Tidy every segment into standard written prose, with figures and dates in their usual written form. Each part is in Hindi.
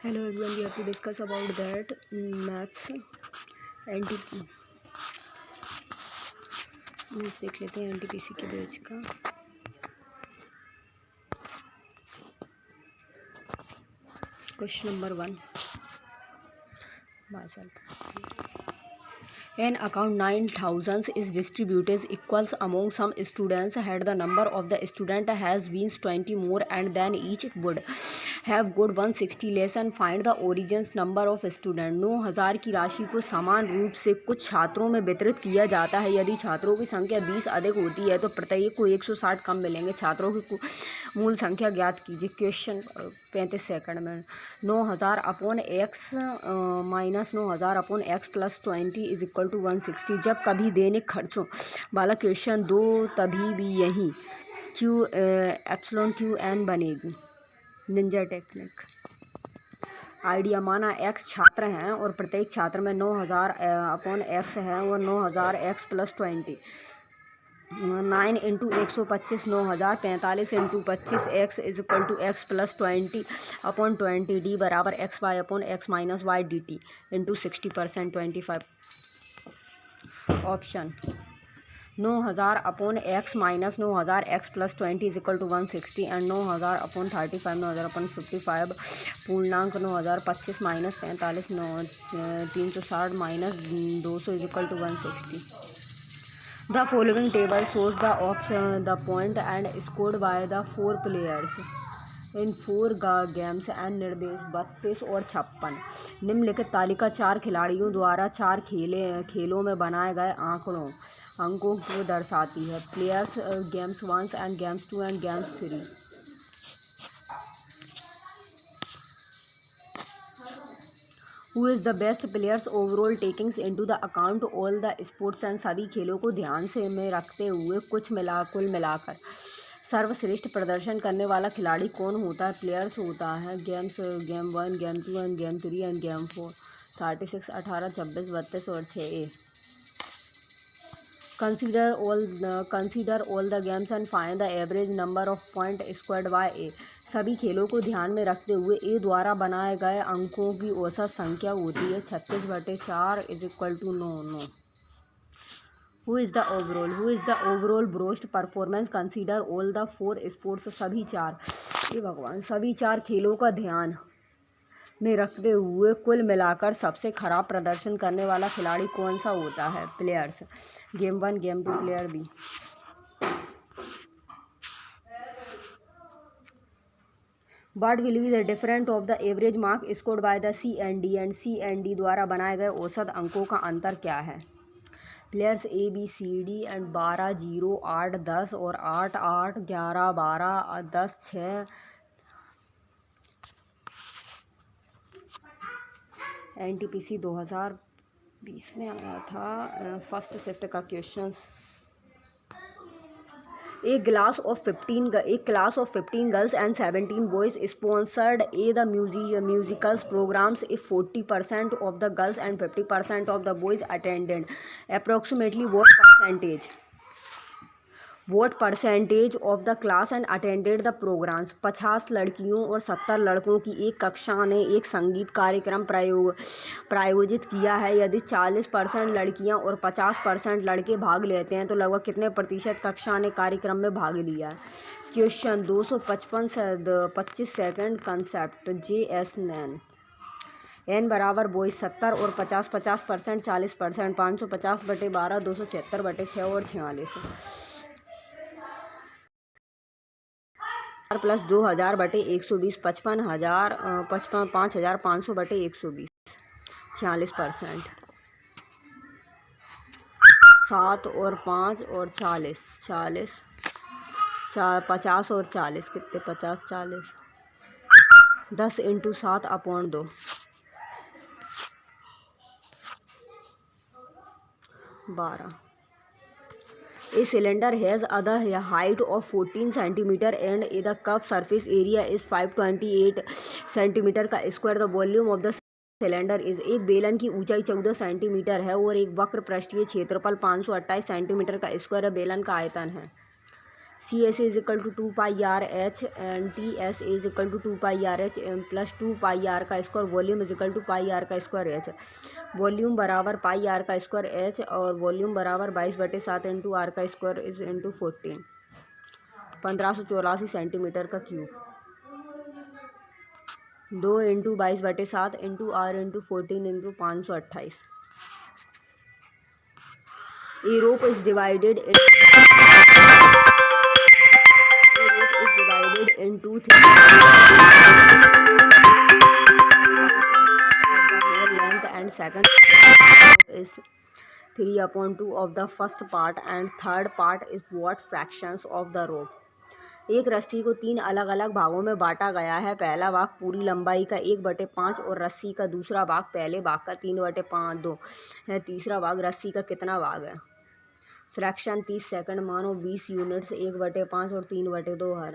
Hello everyone, we have to discuss about that maths NTP देख लेते हैं NTPC के बैच का। Question number 1 An account 9,000 is distributed equals among some students had the number of the student has been 20 more and then each would have got 160 less and find the origins number of student। 9,000 की राशि को समान रूप से कुछ छात्रों में वितरित किया जाता है। यदि छात्रों की संख्या 20 अधिक होती है तो प्रत्येक को 160 कम मिलेंगे। छात्रों की मूल संख्या ज्ञात कीजिए। क्वेश्चन 35 सेकंड में 9,000 upon x minus 9,000 upon x plus 20 is equal to 160। जब कभी दैनिक खर्चों वाला क्वेश्चन दो तभी भी यही क्यू एप्सिलॉन क्यू एन बनेगी। Ninja technique idea. माना एक्स छात्र हैं और प्रत्येक छात्र में 9,000 अपॉन एक्स है और 9,000 x plus 20 9 into 125 9,000 45 into 25 x is equal to x plus 20 upon 20 d बराबर x y upon x minus y d t into 60% 25। Option 9,000 upon x minus 9,000 x plus 20 is equal to 160 and 9,000 upon 35 9,000 upon 55 पूर्णांक 9,000 25 minus 45 360 minus 200 is equal to 160। The following table shows the option, the point and scored by the 4 players in 4 games and निर्देश 32 और 56। निम्नलिखित तालिका 4 खिलाड़ियों द्वारा 4 खेलों में बनाए गए अंकों को दर्शाती है। Players games 1 and games 2 and games 3। Who is the best players overall taking into the account all the sports and सभी खेलों को ध्यान से में रखते हुए कुल मिलाकर सर्वश्रेष्ठ प्रदर्शन करने वाला खिलाड़ी कौन होता है। प्लेयर्स होता है game 1 game 2 end game 3 end game 4। 36 18 26 32 और 6A। Consider all the games and find the average number of points scored by A। सभी खेलों को ध्यान में रखते हुए ए द्वारा बनाए गए अंकों की औसत संख्या होती है 36/4 is equal to 9। Who is the overall best performance. Consider all the 4 sports सभी 4 खेलों का ध्यान में रखते हुए कुल मिलाकर सबसे खराब प्रदर्शन करने वाला खिलाड़ी कौन सा होता है। Players game 1 game 2 player B. What will be the difference of the average mark scored by the C and D द्वारा बनाए गए औसत अंकों का अंतर क्या है। Players A B C D and 12 0 8 10 और 8 8 11 12 10 6। NTPC 2020 में आया था फर्स्ट शिफ्ट का क्वेश्चन। एक class of 15 girls and 17 boys sponsored the musicals programs if 40% of the girls and 50% of the boys attended। Approximately what percentage of the class and attended the programs। 50 लड़कियों और 70 लड़कों की एक कक्षा ने एक संगीत कार्यक्रम प्रायोजित किया है। यदि 40% लड़कियां और 50% लड़के भाग लेते हैं तो लगभग कितने प्रतिशत कक्षा ने कार्यक्रम में भाग लिया है। Question 255 second concept JS N बराबर बॉयज 70 और 50% 40% 550/12 276/6 और 46 प्लस 2,000/120 5,500/120 46%। 7 और 5 और 40 50 और 40 कितने 50 40 10 into 7 upon 2 12। A cylinder has a height of 14 cm and the curved surface area is 528 cm का square. The volume of the cylinder is। एक बेलन की ऊंचाई 14 सेंटीमीटर है और एक वक्र पृष्ठीय क्षेत्रफल 528 सेंटीमीटर का स्क्वायर बेलन का आयतन है। CS is equal to 2 pi r h and TS is equal to 2 pi r h plus 2 pi r का square volume is equal to pi r का स्क्वायर एच। वॉल्यूम बराबर पाई आर का स्क्वायर एच और वॉल्यूम बराबर 22/7 इंटू आर का स्क्वायर इज इंटू 14 1584 सेंटीमीटर का cube. 2 into 22/7 into r into 14 into 528। Europe is divided into 3 length and second is 3/2 of the first part and third part is what fractions of the rope। एक रस्सी को 3 अलग अलग भागों में बांटा गया है। पहला भाग पूरी लंबाई का 1/5 और रस्सी का दूसरा भाग पहले भाग का 3/5 है। तीसरा भाग रस्सी का कितना भाग है? फ्रैक्शन 30 सेकंड मानो 20 यूनिट्स 1/5 और 3/2 है।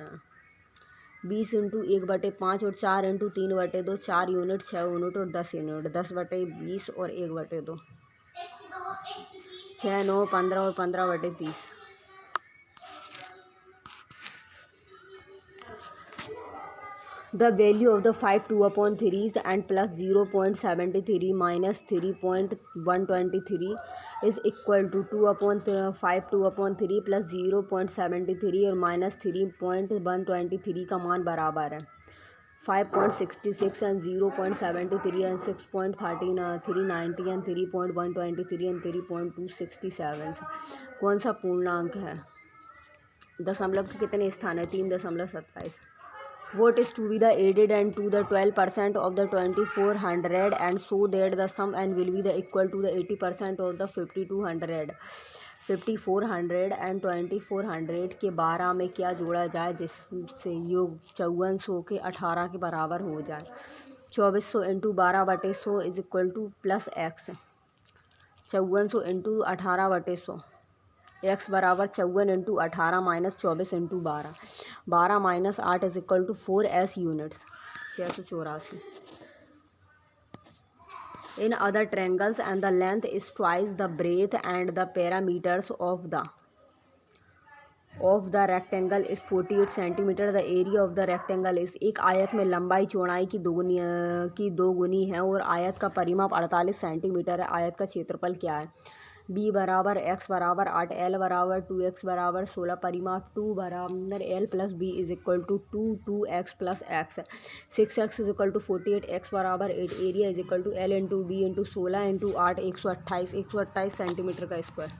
20 इंटू 1/5 और 4 इंटू 3/2 4 यूनिट 6 यूनिट और 10 यूनिट 10/20 और 1/2 6 9 15 और 15/30। The value of the 5 2/3s and plus 0.73 minus 3.123 is equal to 5 2/3 plus 0.73 और minus 3.123 का मान बराबर है 5.66 and 0.73 and 6.390 and 3.123 and 3.267। कौन सा पूर्णांक है? दशमलव के कितने स्थान है? 3.27। What is to be the added and to the 12% of the 2400 and so that the sum and will be the equal to the 80% of the 5200। 5400 and 2400 के 12 में क्या जोड़ा जाए जिससे योग 5400 के 18 के बराबर हो जाए। 2400 into 12/100 is equal to plus x. 5400 into 18/100 x बराबर 54 into 18 minus 24 into 12 minus 8 is equal to 4s units 684। In other triangles and the length is twice the breadth and the parameters of the rectangle is 48 centimetre. The area of the rectangle is एक आयत में लंबाई चौड़ाई की दो गुनी है और आयत का परिमाप 48 सेंटीमीटर है। आयत का क्षेत्रफल क्या है? b बराबर x बराबर 8 l बराबर 2x बराबर 16 परिमाप 2 बराबर l plus b is equal to 2x plus x 6x is equal to 48 x बराबर 8 area is equal to l into b into 16 into 8 128 centimetre का square.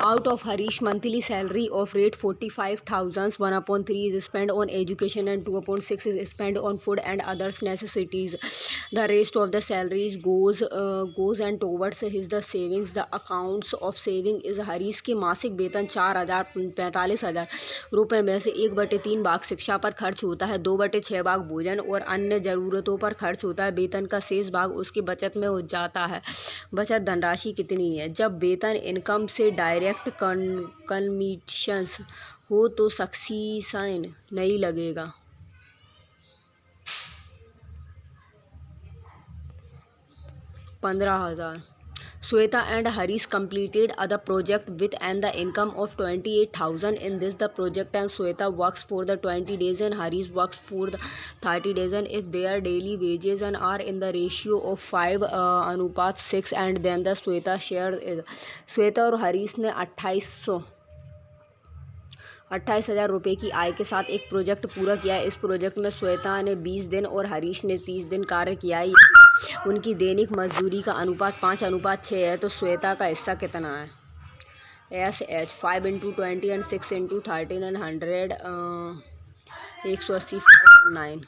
Out of Harish monthly salary of rate 45,000, 1/3 is spent on education and 2/6 is spent on food and other necessities. The rest of the salaries goes and towards his the savings. The accounts of saving is Harish के मासिक वेतन 4,45,000 रुपये में से 1/3 भाग शिक्षा पर खर्च होता है, 2/6 भाग भोजन और अन्य ज़रूरतों पर खर्च होता है। वेतन का शेष भाग उसकी बचत में हो जाता है। बचत धनराशि कितनी है? जब वेतन इनकम से डायरेक्ट कमीशंस हो तो सक्सीशन नहीं लगेगा। 15,000। Sweta and Harish completed other project with and the income of 28,000 in this the project and Sweta works for the 20 days and Harish works for the 30 days and if their daily wages and are in the ratio of 5:6 and then the Sweta share is Sweta और हरीश ने 28,000 रुपये की आय के साथ एक प्रोजेक्ट पूरा किया है। इस प्रोजेक्ट में श्वेता ने 20 दिन और हरीश ने 30 दिन कार्य किया है। उनकी दैनिक मजदूरी का अनुपात 5:6 है। तो श्वेता का हिस्सा कितना है? SH 5 into 20 and 6 into 13 and 100 180 9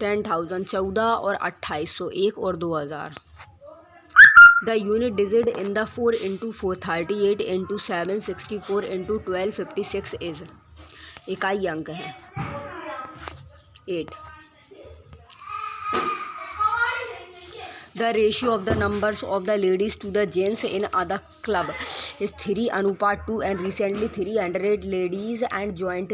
10,000 14 और 2800 1 और 2000। The unit digit in the 4 into 4 38 into 7 64 into 12 56 is इकाई अंक है 8। The ratio of the numbers of the ladies to the gents in other club is 3:2 and recently 300 ladies and joined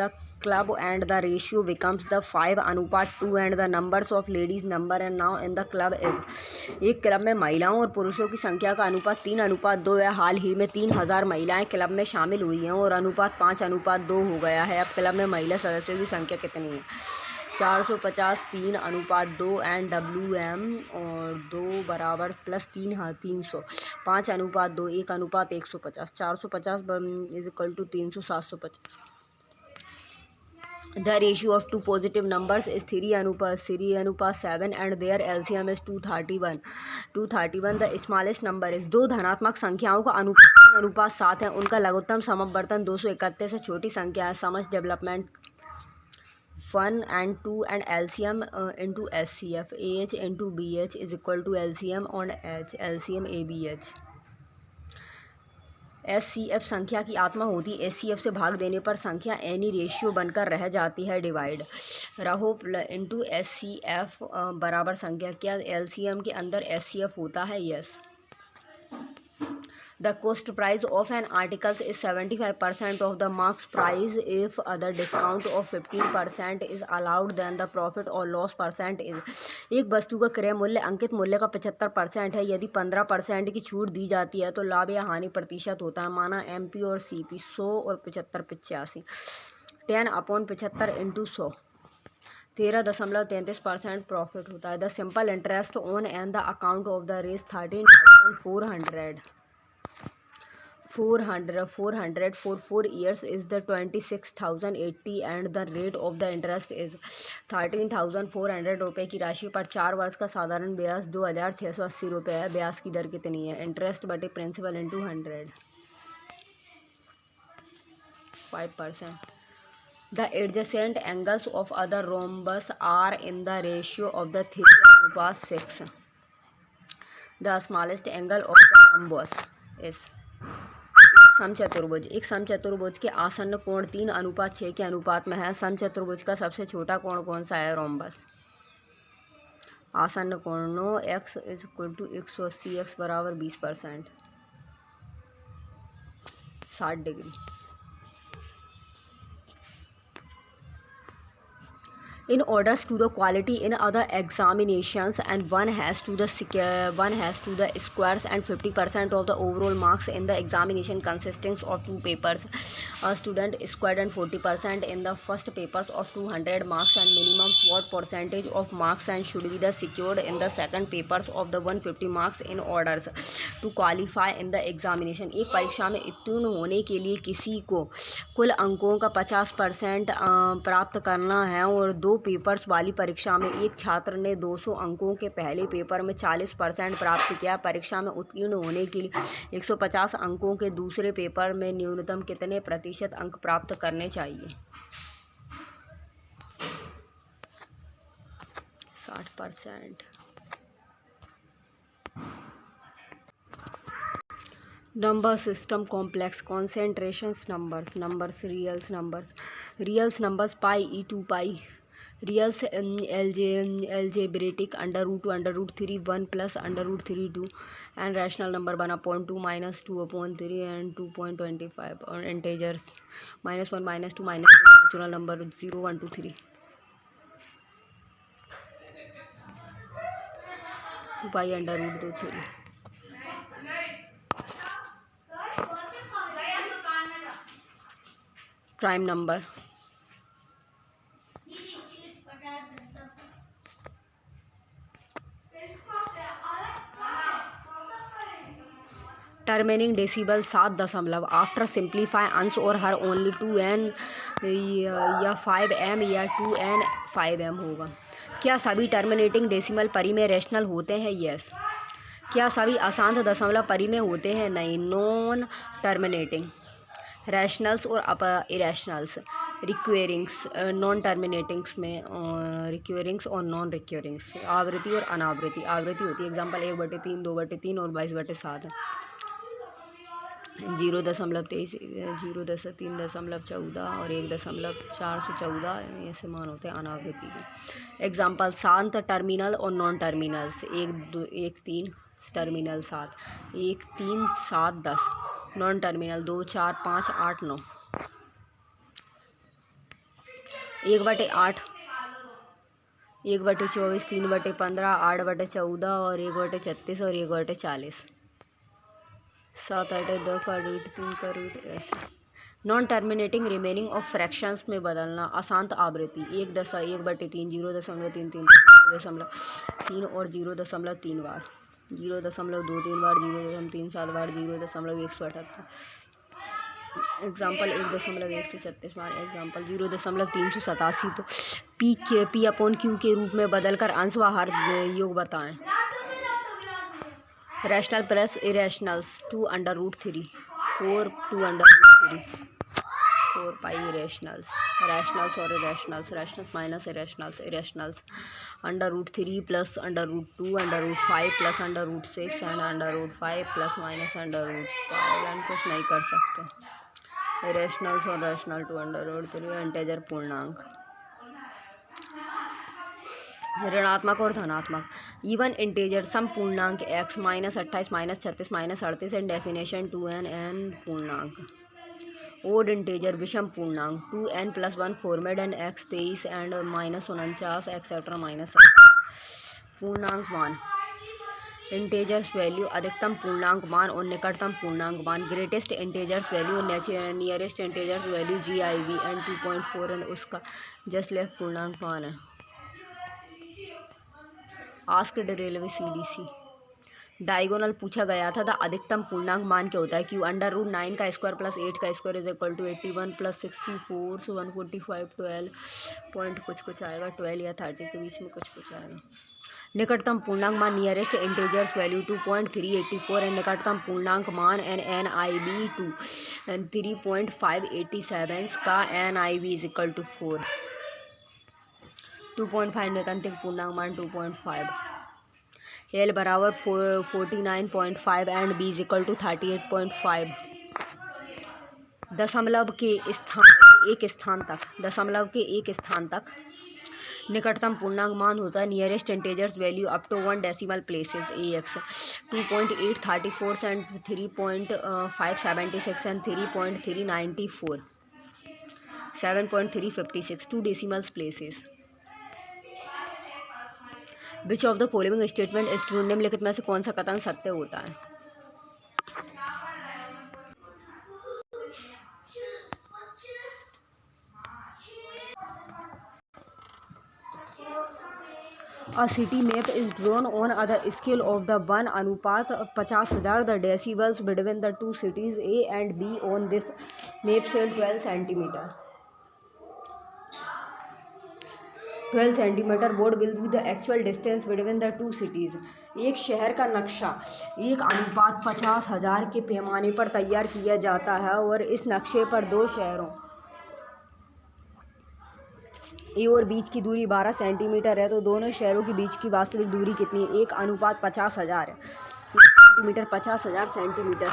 the club and the ratio becomes the 5:2 and the numbers of ladies number and now in the club is। एक क्लब में महिलाओं और पुरुषों की संख्या का अनुपात 3:2 है। हाल ही में 3000 महिलाएं क्लब में शामिल हुई हैं और अनुपात 5:2 हो गया है। अब क्लब में महिला सदस्यों की संख्या कितनी है? 450 3:2 एंड WM और 2 बराबर plus 300 5:2 1:150 450 is equal to 300 750। The ratio of two positive numbers is 3:7 and their LCM is 231। 231 the smallest number is। दो धनात्मक संख्याओं का अनुपात 3:7 है। उनका लघुत्तम समवर्तन 231 है। छोटी संख्या है। समझ development 1 and 2 and LCM into SCF AH into BH is equal to LCM on H LCM ABH। SCF संख्या की आत्मा होती है। SCF से भाग देने पर संख्या एनी रेशियो बनकर रह जाती है डिवाइड। रहो इंटू SCF बराबर संख्या। क्या LCM के अंदर SCF होता है? Yes. The cost price of an article is 75% of the market price. If other discount of 15% is allowed then the profit or loss percent is। एक वस्तु का क्रय मूल्य अंकित मूल्य का 75% है। यदि 15% की छूट दी जाती है तो लाभ या हानि प्रतिशत होता है। माना MP और CP 100 और 75 85। 10/75 इंटू 100 13.33% प्रॉफिट होता है। The simple interest on and the account of the race 13,400 for 4 years is the 26,080 and the rate of the interest is 13,400 रुपये की राशि पर 4 वर्ष का साधारण ब्याज 2,680 रुपये है। ब्याज की दर कितनी है? इंटरेस्ट बटे principal into 100 5%। The adjacent angles of other rhombus are in the ratio of the 3:6। The smallest angle of the rhombus is। समचतुर्भुज। एक समचतुर्भुज के आसन्न कोण 3:6 के अनुपात में है। समचतुर्भुज का सबसे छोटा कोण कौन सा है? रोम्बस। आसन्न कोण नो x is equal to 180 x बराबर 20% 60 degree. In orders to the quality in other examinations and one has to the squares and 50% of the overall marks in the examination consisting of 2 papers. A student scored and 40% in the first papers of 200 marks and minimum what percentage of marks and should be the secured in the second papers of the 150 marks in orders to qualify in the examination। एक परीक्षा में उत्तीर्ण होने के लिए किसी को कुल अंकों का 50% प्राप्त करना है और 2 पेपर्स वाली परीक्षा में एक छात्र ने 200 अंकों के पहले पेपर में 40% प्राप्त किया। परीक्षा में उत्तीर्ण होने के लिए 150 अंकों के दूसरे पेपर में न्यूनतम कितने प्रतिशत अंक प्राप्त करने चाहिए? 60%। Number system complex concentrations numbers reals numbers pi e two pi reals algebraic √2 √3 1 plus √3 2 and rational number 1/2 -2/3 and 2.25 और integers -1 -2 -6 natural number 0 1 2 3 pi √2 3 prime number terminating decimal 7 after simplify अंश और हर ओनली 2n या 5m या 2n 5m होगा। क्या सभी टर्मिनेटिंग डेसिमल परी में रैशनल होते हैं? यस। क्या सभी अशांत दशमलव परी में होते हैं? नहीं। नॉन टर्मिनेटिंग रैशनल्स और इरेशनल्स रिक्वेरिंग्स नॉन टर्मिनेटिंग्स में रिक्वेरिंग्स और नॉन रिक्वेरिंग्स आवृत्ति और अनावृत्ति। आवृत्ति होती है एग्जाम्पल 1/3 2/3 और 22/7 0.23 0.3.14 और 1.414 ऐसे मान होते हैं अनावृत्ति के। एग्जाम्पल शांत टर्मिनल और non terminals 1 3 terminal 7 1 3 7 10 non terminal 2 4 5 8 9। 1/8, 1/24, 3/15, 8/14 और 1/36 और 1/40, 7, 8, 10 का रूट 3 का रूट ऐसे। Non terminating remaining of fractions में बदलना, अशांत आवृत्ति 1/3, 0.33, 0.3 और 0.3 बार, 0.23 बार, 0.37 बार, 0.178, एग्जाम्पल 1.136 बार, एग्जाम्पल 0.387। तो पी अपॉन क्यू के रूप में बदलकर अंश व हर योग बताएं। Rational plus irrationals 2√3, 4 2√3, 4 pi irrationals, rationals और irrationals, rationals minus irrationals, irrationals √3 plus √2, √5 plus √6 and √5 plus minus √5 and कुछ नहीं कर सकते। इरेशनल्स और रैशनल 2√3 इंटेजर पूर्णांक, ऋणात्मक और धनात्मक। इवन इंटेजर सम पूर्णांक x -28 -36 -38 एंड डेफिनेशन 2n पूर्णांक। ओड इंटेजर विषम पूर्णांक 2n+1 formed and x 23 and -49 etcetera -7। पूर्णांक मान, इंटेजर्स वैल्यू अधिकतम पूर्णांक मान और निकटतम पूर्णांक मान, greatest integers value nearest integers value GIV and 2.4 and उसका जस्ट लेफ्ट पूर्णांक मान है। आस्क्ड रेलवे CDC डायगोनल पूछा गया था, द अधिकतम पूर्णांक मान क्या होता है? क्यू √9 का स्क्वायर प्लस 8 का square is equal to 81 plus 64 so 145 12 point कुछ आएगा, 12 या 30 के बीच में कुछ आएगा। निकटतम पूर्णांक मान नियरेस्ट इंटेजर्स वैल्यू 2.384 एंड निकटतम पूर्णांक मान NIV 2 3.587 का NIV इज इक्वल टू 4। 2.5 निकटतम पूर्णांक मान 2.5, L बराबर 49.5 and B is equal to 38.5। दशमलव के एक स्थान तक निकटतम पूर्णांक मान होता है nearest integers value up to 1 decimal places AX 2.834 and 3.576 and 3.394 7.356 2 decimal places. Which of the following statement is true, निम्नलिखित में से कौन सा कथन सत्य होता है? A city map is drawn on the scale of the 1:50,000. The decibels between the two cities A and B on this map say 12 centimeter. 12 centimeter board will be the actual distance between the two cities. एक शहर का नक्शा 1:50,000 के पैमाने पर तैयार किया जाता है और इस नक्शे पर दो शहरों ए और बीच की दूरी 12 सेंटीमीटर है, तो दोनों शहरों के बीच की वास्तविक दूरी कितनी है? 1:50,000 है। 1 centimetre 50,000 centimetre,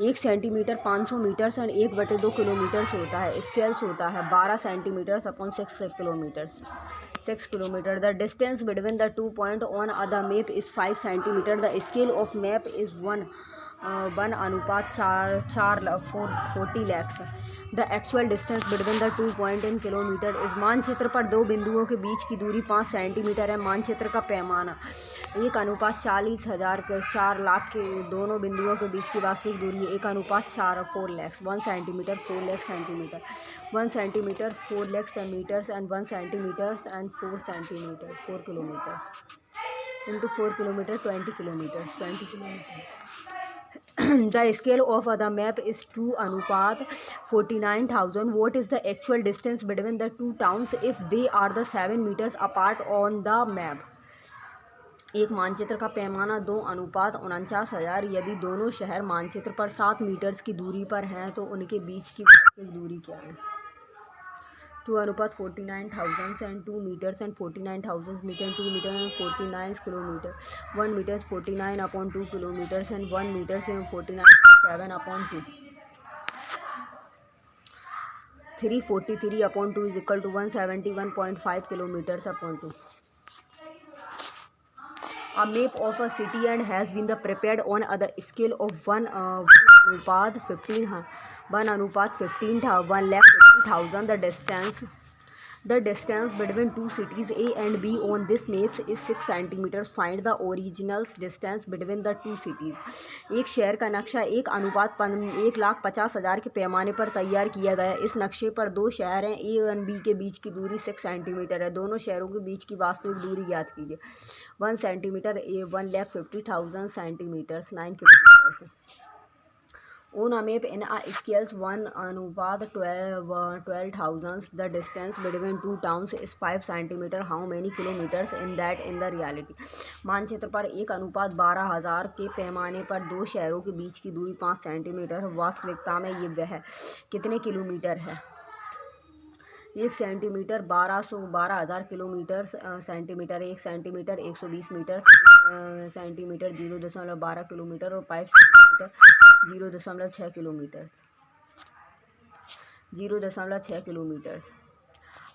1 centimetre 500 metre and 1/2 kilometre से होता है। स्केल्स होता है 12 centimetre upon 6 kilometre. 6 kilometre. The distance between the 2 point on the map is 5 centimetre. The scale of map is 1:40 lakhs। The actual distance between the 2 point in kilometre is. मानचित्र पर दो बिंदुओं के बीच की दूरी 5 सेंटीमीटर है। मानचित्र का पैमाना 1:40,000 के 4 लाख के दोनों बिंदुओं के बीच की वास्तविक दूरी 1:4 4 lakhs। 1 centimetre 4 lakh centimetre. 1 centimetre 4 lakh metres and 1 centimetre and 4 centimetre 4 kilometre into 4 kilometre 20 kilometre 20 kilometre. The scale of the map is 2:49,000. What is the actual distance between the two towns if they are the 7 meters apart on the map? एक मानचित्र का पैमाना 2:49,000। यदि दोनों शहर मानचित्र पर 7 मीटर्स की दूरी पर हैं तो उनके बीच की वास्तविक दूरी क्या है? 2:49,000 and 2 meters and 49,000 meter, 2 meter and 49 kilometer, 1 meter 49/2 kilometers and 1 meter 49/7/2. 343/2 is equal to 171.5 kilometers/2. A map of a city and has been prepared on the scale of 1:15, 1:15, 1 lakh 50,000. The distance between two cities A and B on this map is 6 centimeters. Find the original distance between the two cities. एक शहर का नक्शा 1:1,50,000 के पैमाने पर तैयार किया गया। इस नक्शे पर दो शहर हैं A और B के बीच की दूरी 6 सेंटीमीटर है। दोनों शहरों के बीच की वास्तविक दूरी ज्ञात कीजिए। 1 centimetre A 1,50,000 centimeters 9 kilometre. On a map in a scale 1:12,000, the distance between two towns is 5 centimeter. How many kilometers in the reality? मानचित्र पर 1:12,000 के पैमाने पर दो शहरों के बीच की दूरी 5 सेंटीमीटर है। वास्तविकता में ये वह कितने किलोमीटर है? 1 centimetre 12,000 kilometre centimetre. 1 centimetre 120 metre. Centimetre 0.12 kilometre और 5 centimetre 0.6 kilometre. 0.6 kilometre.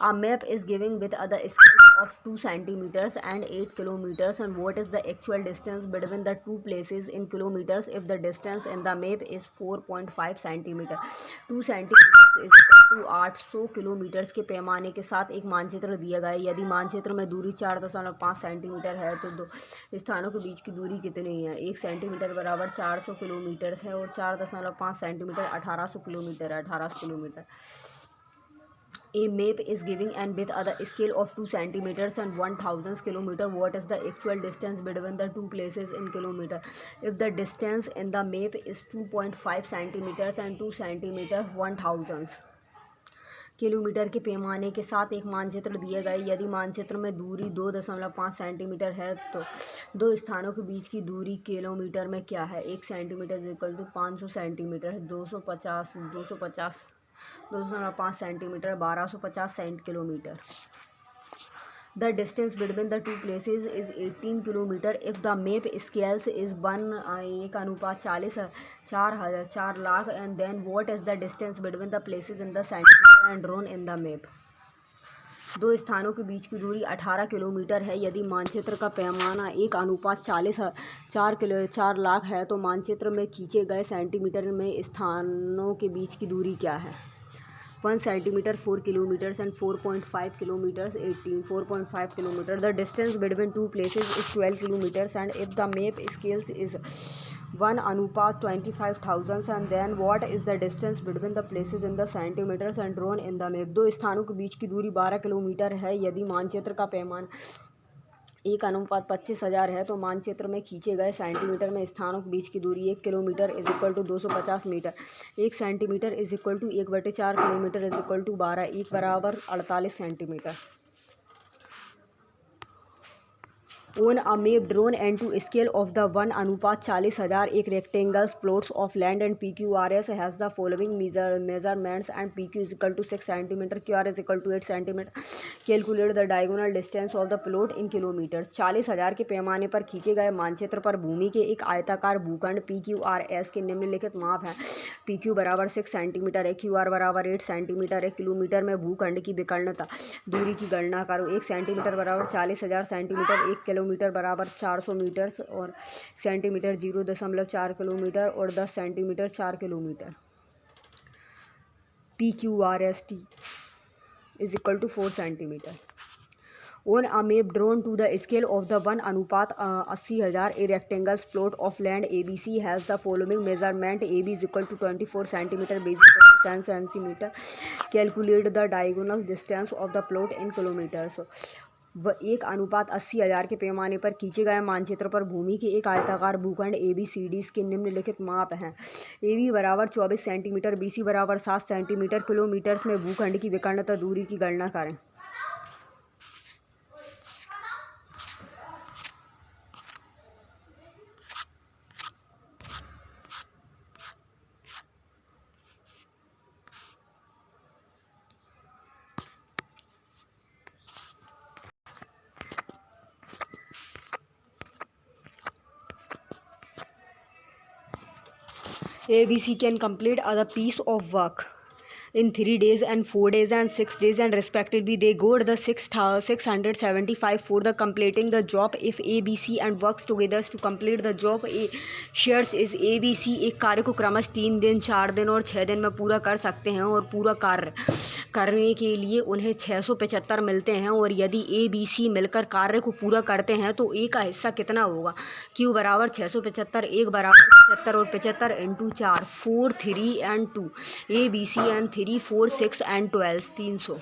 A map is given with the scales of 2 centimeters and 8 kilometers. And what is the actual distance between the two places in kilometers if the distance in the map is 4.5 centimeter? 2 centimeters is equal to 800 kilometres के पैमाने के साथ एक मानचित्र दिया गया है। यदि मानचित्र में दूरी 4.5 सेंटीमीटर है तो दो स्थानों के बीच की दूरी कितनी है? 1 सेंटीमीटर बराबर 400 किलोमीटर है और 4.5 सेंटीमीटर 1800 किलोमीटर है। 1800 kilometre. A map is giving and with the scale of 2 centimeters and 1,000 kilometer. What is the actual distance between the two places in kilometer? If the distance in the map is 2.5 centimeters and 2 centimeters 1,000 kilometre के पैमाने के साथ एक मानचित्र दिए गए। यदि मानचित्र में दूरी 2.5 सेंटीमीटर है तो दो स्थानों के बीच की दूरी किलोमीटर में क्या है? 1 centimetre is equal to 500 centimetre. 2.5 centimetre 1250 cent kilometre. The distance between the two places is 18 kilometer. If the map scales is 1:40 4 lakh, and then what is the distance between the places in the centimeter and drawn in the map? दो स्थानों के बीच की दूरी 18 किलोमीटर है। यदि मानचित्र का पैमाना 1:40 4 लाख है तो मानचित्र में खींचे गए सेंटीमीटर में स्थानों के बीच की दूरी क्या है? 1 centimeter 4 kilometers and 4.5 kilometers 4.5 kilometer. The distance between two places is 12 kilometers. And if the map scales is 1:25,000, and then what is the distance between the places in the centimeters and drawn in the map? दो स्थानों के बीच की दूरी 12 किलोमीटर है। यदि मानचित्र का पैमाना 1:25,000 है तो मानचित्र में खींचे गए सेंटीमीटर में स्थानों के बीच की दूरी 1 kilometre is equal to 250 metre. 1 centimetre is equal to 1/4 kilometre is equal to 12। 1 बराबर 48 centimetre. On a map drawn into scale of the 1:40,000, एक rectangles plots of land and PQRS has the following measurements and PQ is equal to 6 cm, QR is equal to 8 cm. Calculate the diagonal distance of the plot in kilometers. 40,000 के पैमाने पर खींचे गए मानचित्र पर भूमि के एक आयताकार भूखंड PQRS के निम्नलिखित माप हैं। PQ बराबर 6 सेंटीमीटर है। QR बराबर 8 सेंटीमीटर है। किलोमीटर में भूखंड की विकर्णता दूरी की गणना करो। 1 सेंटीमीटर बराबर 40,000 सेंटीमीटर। 1 किलोमीटर बराबर 400 मीटर और सेंटीमीटर 0.4 किलोमीटर और 10 centimetre 4 kilometre. PQRST is equal to 4 centimeter. On a map drawn to the scale of the 1:80,000, a rectangle plot of land ABC has the following measurement. AB is equal to 24 centimeter, B is equal to 10 centimeter. Calculate the diagonal distance of the plot in kilometers. 1:80,000 के पैमाने पर खींचे गए मानचित्र पर भूमि के एक आयताकार भूखंड ABCD के निम्नलिखित माप हैं। AB बराबर 24 सेंटीमीटर, BC बराबर 7 सेंटीमीटर। किलोमीटर्स में भूखंड की विकर्णता दूरी की गणना करें। ABC can complete a piece of work. in 3 days and 4 days and 6 days and respectively. They got the 675 for the completing the job. If ABC and works together to complete the job, A shares is ABC एक कार्य को क्रमश 3 दिन 4 दिन और 6 दिन में पूरा कर सकते हैं और पूरा कार्य करने के लिए उन्हें 675 मिलते हैं। और यदि ABC मिलकर कार्य को पूरा करते हैं तो A का हिस्सा कितना होगा? Q बराबर 675, 1 बराबर 75 और 75 into 4, 4 3 and 2, ABC and 3 4 6 and 12, 300.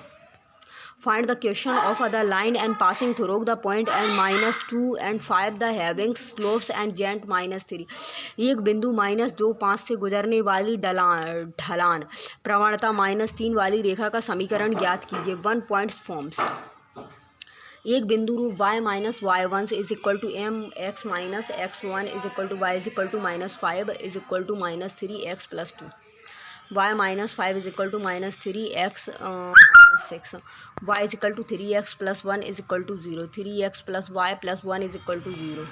Find the question of the line and passing through the point and -2 and 5 the having slopes and gent -3. एक बिंदु -2 5 से गुजरने वाली ढलान प्रवणता -3 वाली रेखा का समीकरण ज्ञात कीजिए। 1 पॉइंट फॉर्म्स। एक बिंदु रूप y minus y1 is equal to m x minus x1 is equal to y is equal to -5 is equal to -3x + 2, y minus 5 is equal to -3x -6, y is equal to 3x + 1 is equal to 0, 3x + y + 1 is equal to 0.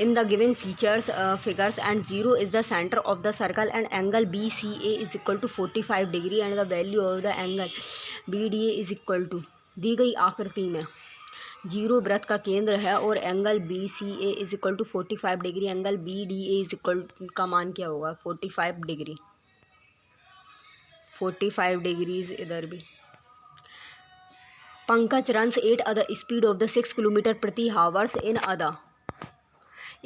In the given figures and 0 is the center of the circle and angle BCA is equal to 45 degree and the value of the angle BDA is equal to, दी गई आकृति में 0 वृत्त का केंद्र है और angle BCA is equal to 45 degree, angle BDA is equal to मान क्या होगा? 45 डिग्री, 45 डिग्रीज इधर भी। Pankaj runs at the speed of the 6 kilometre प्रति hours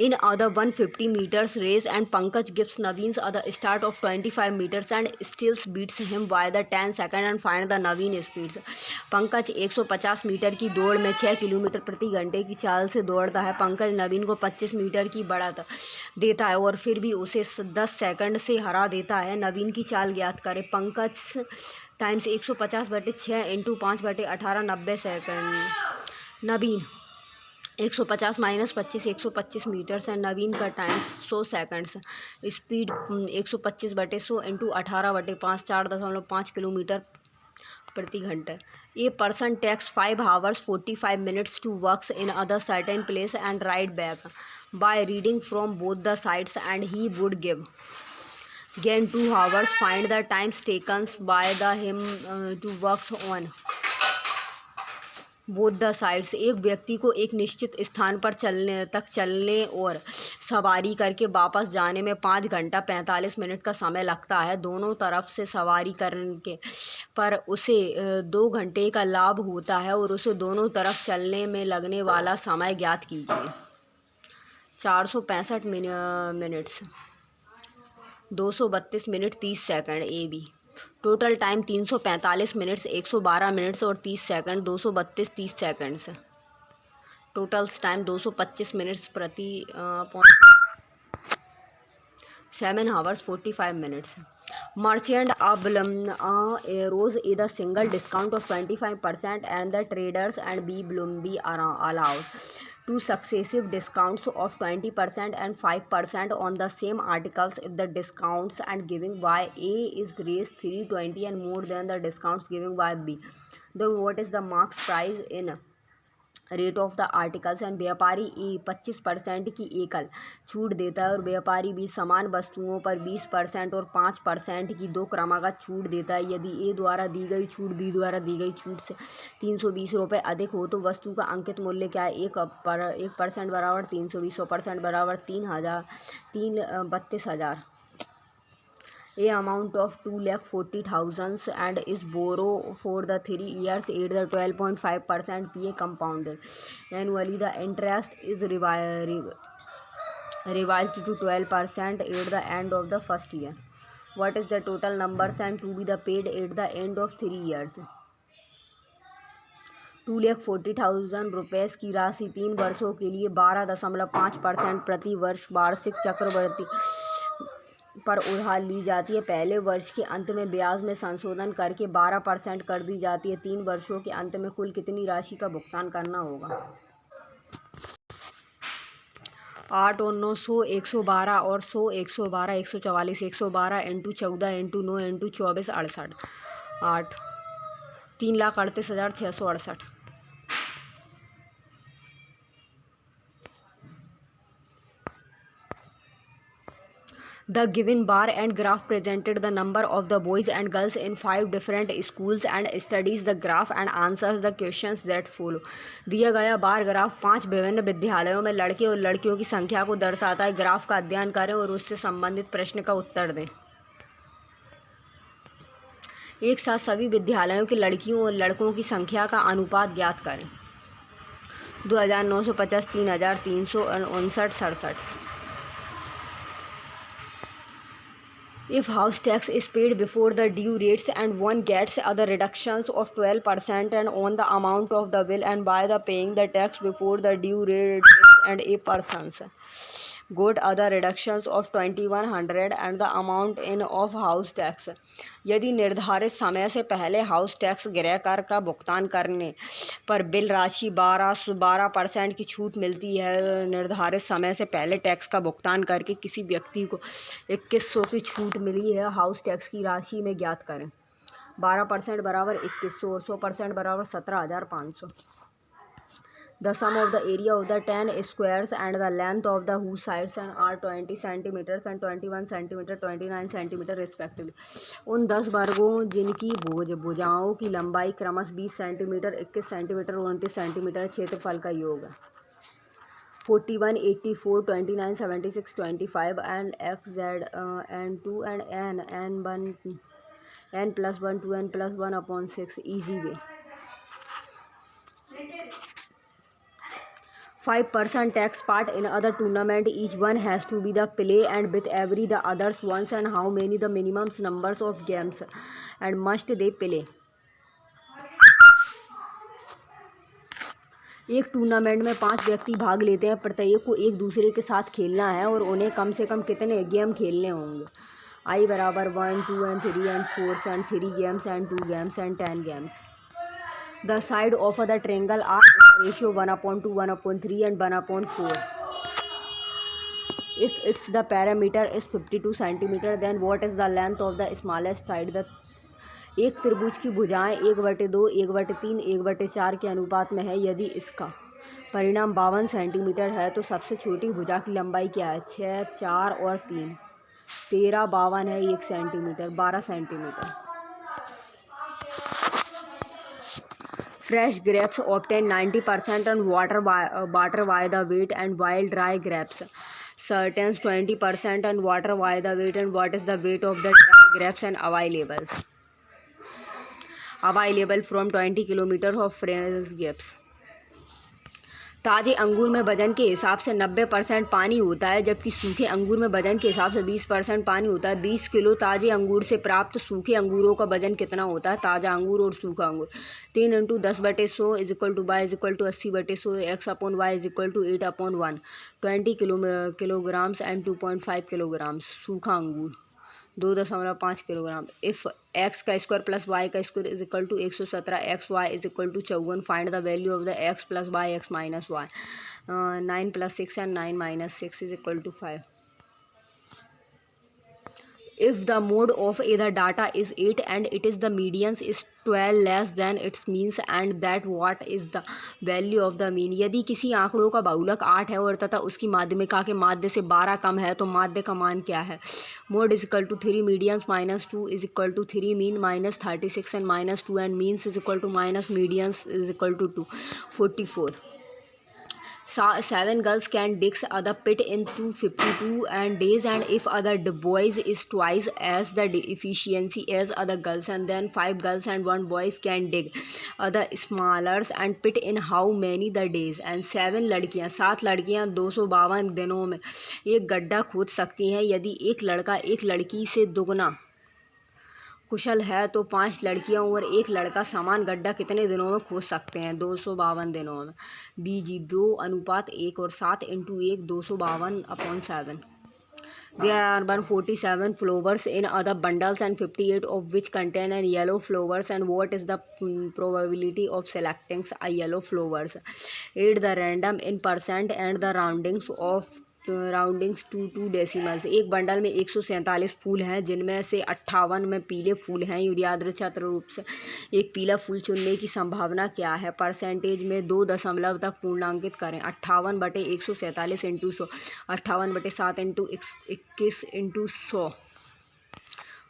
in other 150 meters race and Pankaj gives Naveen the start of 25 meters and still beats him by the 10 second and find the Naveen speeds. Pankaj 150 मीटर की दौड़ में 6 किलोमीटर प्रति घंटे की चाल से दौड़ता है। पंकज नवीन को 25 मीटर की बढ़त देता है और फिर भी उसे 10 सेकंड से हरा देता है। नवीन की चाल ज्ञात करें। Pankaj times 150/6 into 5/18 90 second. Naveen 150 - 25 125 metres है। नवीन का time 100 seconds. Speed 125/100 into 18/5 4.5 kilometre प्रति घंटे। A person takes 5 hours 45 minutes to works in other certain place and right back by reading from both the sides and he would give gain 2 hours. Find the times takens by the him to works on both the sides. एक व्यक्ति को एक निश्चित स्थान पर चलने और सवारी करके वापस जाने में 5 घंटा 45 मिनट का समय लगता है। दोनों तरफ से सवारी करने पर उसे 2 घंटे का लाभ होता है और उसे दोनों तरफ चलने में लगने वाला समय ज्ञात कीजिए। 465 minutes 232 minute 30 second. A B total time 345 minutes 112 minutes और 30 second 232 30 seconds. Total time 225 minutes प्रति 7 hours 45 minutes. Merchant rose is a single discount of 25% and the traders and B are allowed two successive discounts of 20% and 5% on the same articles if the discounts and giving by A is raised 320 and more than the discounts giving by B. Then what is the marks price in rate of the articles and व्यापारी ए 25% की एकल छूट देता है और व्यापारी बी समान वस्तुओं पर 20% और 5% की 2 क्रमागत छूट देता है। यदि ए द्वारा दी गई छूट बी द्वारा दी गई छूट से 320 रुपये अधिक हो तो वस्तु का अंकित मूल्य क्या है? 1% बराबर 320, 100% बराबर 32,000। A amount of 2,40,000 and is borrow for the 3 years at the 12.5% PA compounded annually. The interest is revised to 12% at the end of the first year. What is the total numbers and to be the paid at the end of 3 years? 2,40,000 रुपये की राशि 3 वर्षों के लिए 12.5% प्रति वर्ष वार्षिक चक्रवृद्धि पर उधार ली जाती है। पहले वर्ष के अंत में ब्याज में संशोधन करके 12% कर दी जाती है। 3 वर्षों के अंत में कुल कितनी राशि का भुगतान करना होगा? 8 और 9 100 112 और 100 112 144 112 into 14 into 9 into 24 68 8 3,38,668। The given bar and graph presented the number of the boys and girls in 5 different schools and studies the graph and answers the questions that follow. दिया गया बार ग्राफ 5 विभिन्न विद्यालयों में लड़के और लड़कियों की संख्या को दर्शाता है। ग्राफ का अध्ययन करें और उससे संबंधित प्रश्न का उत्तर दें। एक साथ सभी विद्यालयों के लड़कियों और लड़कों की संख्या का अनुपात ज्ञात करें। 2950, 3359, 67। If house tax is paid before the due rates and one gets other reductions of 12% and on the amount of the bill and by the paying the tax before the due rates and a persons got other reductions of 2100 and the amount in of house tax, यदि निर्धारित समय से पहले हाउस टैक्स गृह कर का भुगतान करने पर बिल राशि 12% की छूट मिलती है। निर्धारित समय से पहले टैक्स का भुगतान करके किसी व्यक्ति को 2100 की छूट मिली है। हाउस टैक्स की राशि में ज्ञात करें। 12% बराबर 2100 और 100% बराबर 17,500। The sum of the area of the 10 squares and the length of the whose sides are 20 centimeters and 21 centimeter 29 centimeter respectively. उन 10 वर्गों जिनकी भुजाओं की लंबाई क्रमश 20 सेंटीमीटर 21 सेंटीमीटर और 29 सेंटीमीटर क्षेत्रफल का योग है। 41, 84, 29, 76, 25 and x, z and 2 and n1 n plus 1 2n plus 1 upon 6 easy way. 5% tax part in other tournament, each one has to be the play and with every the others once and how many the minimum numbers of games and must they play. एक टूर्नामेंट में 5 व्यक्ति भाग लेते हैं। प्रत्येक को एक दूसरे के साथ खेलना है और उन्हें कम से कम कितने गेम खेलने होंगे। I बराबर 1, 2 and 3 and 4 and 3 games and 2 games and 10 games. The side of the triangle are in the ratio 1/2, 1/3 and 1/4. If its the perimeter is 52 centimeter, then what is the length of the smallest side? एक त्रिभुज की भुजाएं 1/2, 1/3, 1/4 के अनुपात में है। यदि इसका परिणाम 52 सेंटीमीटर है तो सबसे छोटी भुजा की लंबाई क्या है? 6, 4 और 3। 13, 52 है 1 centimetre 12 centimetre. Fresh grapes obtain 90% on water by the weight and while dry grapes certain 20% on water by the weight. And what is the weight of the dry grapes and available from 20 kilometers of fresh grapes. ताज़े अंगूर में वजन के हिसाब से 90% पानी होता है जबकि सूखे अंगूर में वजन के हिसाब से 20% पानी होता है। 20 किलो ताज़े अंगूर से प्राप्त सूखे अंगूरों का वजन कितना होता है? ताज़ा अंगूर और सूखा अंगूर 3 × 10/100 y = 80/100 x/y = 8/1 20 kilograms and 2.5 kilograms। सूखा अंगूर 2.5 kilogram. If x² + y² = 117 x y = 54, find the value of the x + y x - y। 9 + 6 and 9 - 6 = 5. If the mode of the data is 8 and it is the medians is 12 less than its means and that what is the value of the mean? यदि किसी आंकड़ों का बहुलक 8 है और तथा उसकी माध्यमिका के माध्य से 12 कम है तो माध्य का मान क्या है? Mode = 3 medians -2 = 3 mean -36 and -2 and means - medians = 2 44. 7 girls can dig the pit in 252 and days and if other boys is twice as the efficiency as other girls and then 5 girls and 1 boys can dig other smaller and pit in how many the days and 7 लड़कियां 252 दिनों में एक गड्ढा खोद सकती हैं। यदि एक लड़का एक लड़की से दुगना कुशल है तो 5 लड़कियां और एक लड़का समान गड्ढा कितने दिनों में खोद सकते हैं? 252 दिनों में। बीजी 2:1 और 7 × 1 252/7। There are 147 flowers in other bundles and 58 of which contain yellow flowers and what is the probability of selecting a yellow flowers? 8 the random in percent and the roundings of roundings to 2 decimals. एक बंडल में 147 फूल हैं, जिनमें से 58 में पीले फूल हैं। यादृच्छिक रूप से एक पीला फूल चुनने की संभावना क्या है? परसेंटेज में 2 दशमलव तक पूर्णांकित करें। 58/147 into 100, 58/7 into 21 into 100,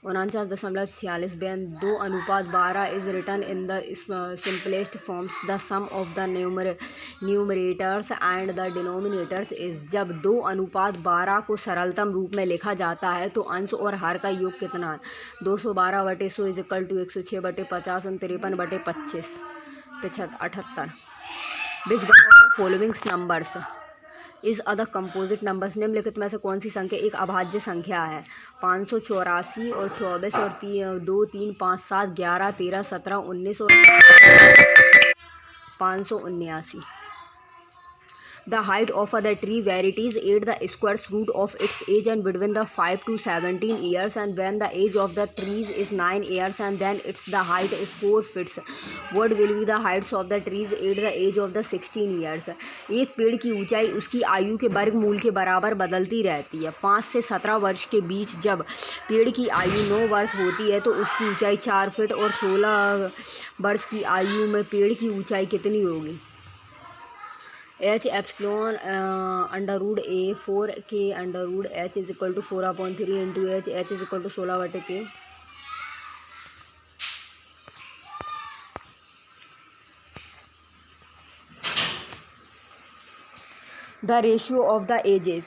49.46। when 2:12 is written in the simplest forms, the sum of the numerators and the denominators is। जब 2:12 को सरलतम रूप में लिखा जाता है तो अंश और हर का योग कितना है? 212/100 is equal to 106/50, 53/25, 78। Which one of the following numbers is other composite numbers. निम्नलिखित में से कौन सी संख्या एक अभाज्य संख्या है? 584 और 24 और 2, 3, 5, 7, 11, 13, 17, 19 और 579। The height of the tree varies at the square root of its age and between the 5 to 17 years, and when the age of the trees is 9 years and then its the height is 4 feet. What will be the heights of the trees at the age of the 16 years? एक पेड़ की ऊंचाई उसकी आयु के वर्गमूल के बराबर बदलती रहती है। 5 से 17 वर्ष के बीच जब पेड़ की आयु 9 वर्ष होती है तो उसकी ऊंचाई 4 फीट, और 16 वर्ष की आयु में पेड़ की ऊंचाई कितनी होगी? h epsilon √a 4k √h is equal to 4/3 into h is equal to 16/k। The ratio of the ages.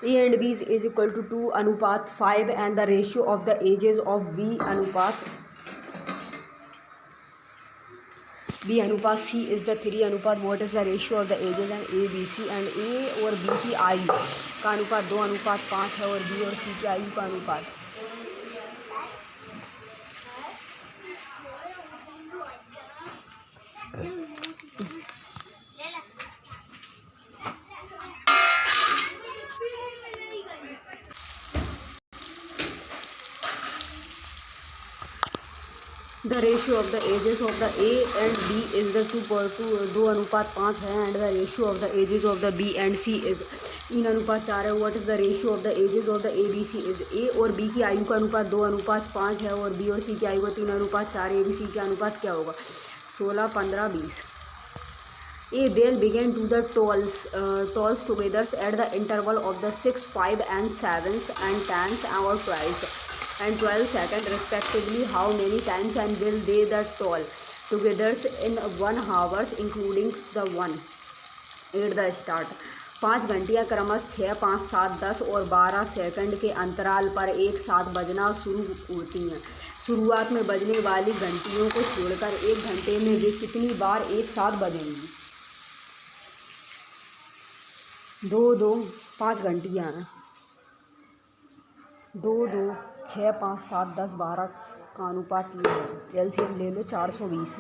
A and B is equal to 2:5 and the ratio of the ages of B/C is the 3:। what is the ratio of the ages and A, B, C and A और B की आयु का अनुपात 2:5 है और B और C की आयु का अनुपात The ratio of the ages of the A and B is the 2:5 है and the ratio of the ages of the B and C is 3:4 है। what is the ratio of the ages of the A, B, C is A और B की आयु का अनुपात 2:5 है और B और C की आयु का 3:4। A, B, C का अनुपात क्या होगा? 16, 15, 20। A bell began to the tolls together at the interval of the 6, 5 and 7 and 10 or 12 and 12 seconds respectively. How many times and will they the toll together in 1 hour including the one at the start? 5 घंटियाँ क्रमशः 6, 5, 7, 10 और 12 सेकंड के अंतराल पर एक साथ बजना शुरू होती हैं। शुरुआत में बजने वाली घंटियों को छोड़कर एक घंटे में वे कितनी बार एक साथ बजेंगी? 2, 2, 5 घंटियाँ हैं। 2, 2, 6, 5, 7, 10, 12 का अनुपात ये है। एलसीएम ले लो 420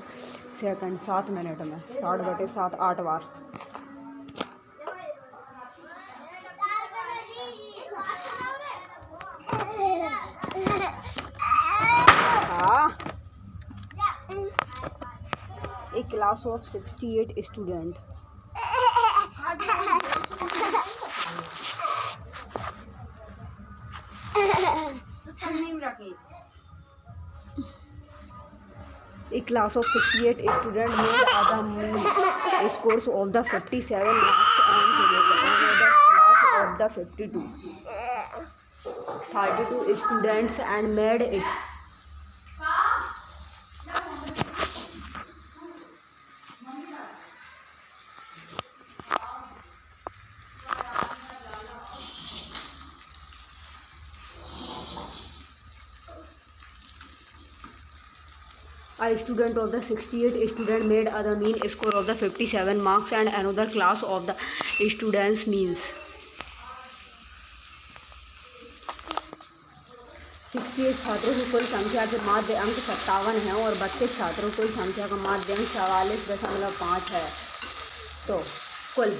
सेकंड 7 मिनट में 60/7 8 बार। A class of 68 student A class of 68 students made the mean scores of the 57 marks and another class of the 32 students and made it A student of the 68 student made the mean score of the 57 marks and another class of the students means 68 छात्रों की कुल संख्या के माध्य अंक 57 है और 32 छात्रों की कुल संख्या का माध्य अंक 44.5 है। तो कुल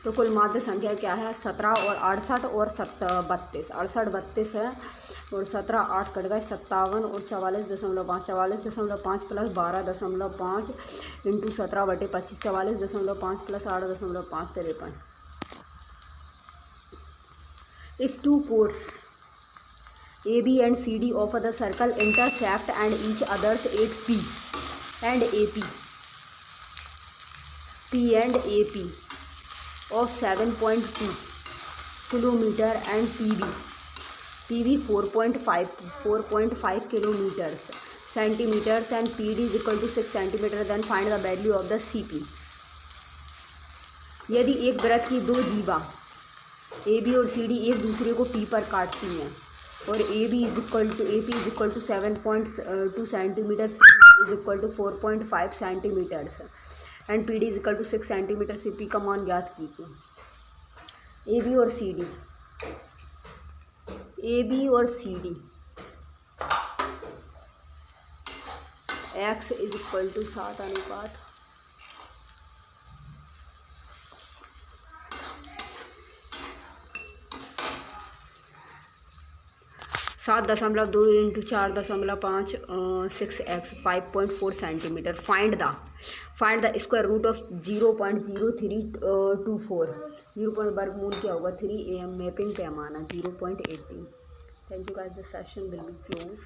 तो कुल माध्य संख्या क्या है 17 और 68 और 32, 68 32 है और 17 8 कट गए 57 और 44.5, 44.5 plus 12.5 into 17/25, 44.5 plus 8.5 53। If two chords A, B and C, D of the circle intersect and each other's at P and AP, P and AP of 7.2 kilometer and PB 4.5 kilometers centimeters and PD is equal to 6 centimeter, then find the value of the CP। यदि एक वृत्त की दो जीवा ए बी और सी डी एक दूसरे को पी पर काटती हैं और A P is equal to 7.2 centimetre, is equal to 4.5 centimetres and P D is equal to 6 centimetre, C P का मान ज्ञात कीजिए। ए बी और सी डी, ए बी और C D x is equal to 7 अनुपात 7.2 into 4.5 6x 5.4 centimetre. Find the square root of 0.0324, 0. वर्गमूल क्या होगा 3 AM मैपिंग पैमाना 0.18। Thank you guys, this session will be close.